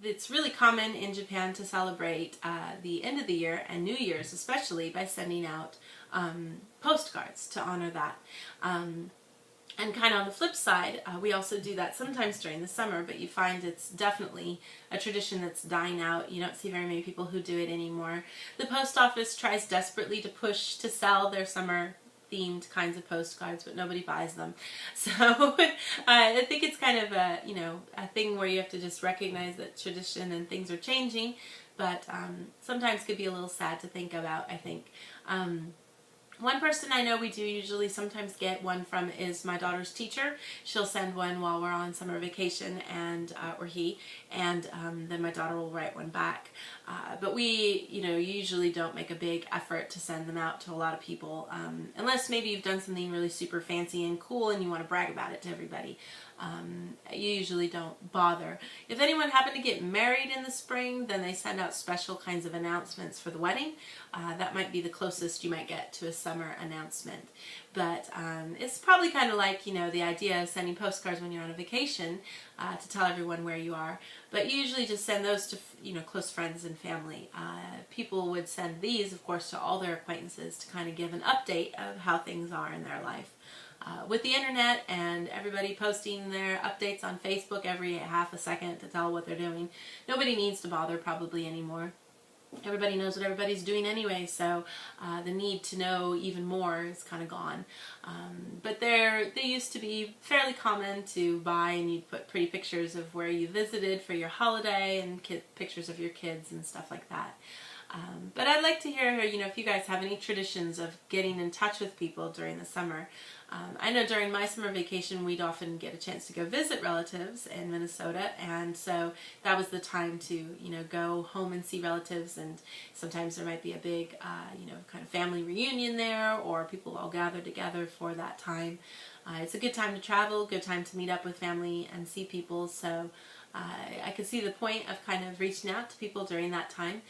it's really common in Japan to celebrate the end of the year and New Year's especially by sending out postcards to honor that. And kind of on the flip side, we also do that sometimes during the summer, but you find it's definitely a tradition that's dying out. You don't see very many people who do it anymore. The post office tries desperately to push to sell their summer themed kinds of postcards, but nobody buys them. So I think it's kind of a, a thing where you have to just recognize that tradition and things are changing, but sometimes could be a little sad to think about, I think. One person I know we do usually sometimes get one from is my daughter's teacher. She'll send one while we're on summer vacation, and or he, and then my daughter will write one back. But we, usually don't make a big effort to send them out to a lot of people, unless maybe you've done something really super fancy and cool and you want to brag about it to everybody. You usually don't bother. If anyone happened to get married in the spring, then they send out special kinds of announcements for the wedding. That might be the closest you might get to a summer announcement. But it's probably kind of like, the idea of sending postcards when you're on a vacation to tell everyone where you are. But you usually just send those to, close friends and family. People would send these, of course, to all their acquaintances to kind of give an update of how things are in their life. With the internet and everybody posting their updates on Facebook every half a second to tell what they're doing, nobody needs to bother probably anymore. Everybody knows what everybody's doing anyway, so the need to know even more is kind of gone. But they used to be fairly common to buy, and you'd put pretty pictures of where you visited for your holiday and pictures of your kids and stuff like that. But I'd like to hear, if you guys have any traditions of getting in touch with people during the summer. I know during my summer vacation we'd often get a chance to go visit relatives in Minnesota, and so that was the time to, go home and see relatives, and sometimes there might be a big, kind of family reunion there, or people all gather together for that time. It's a good time to travel, good time to meet up with family and see people, so I could see the point of kind of reaching out to people during that time.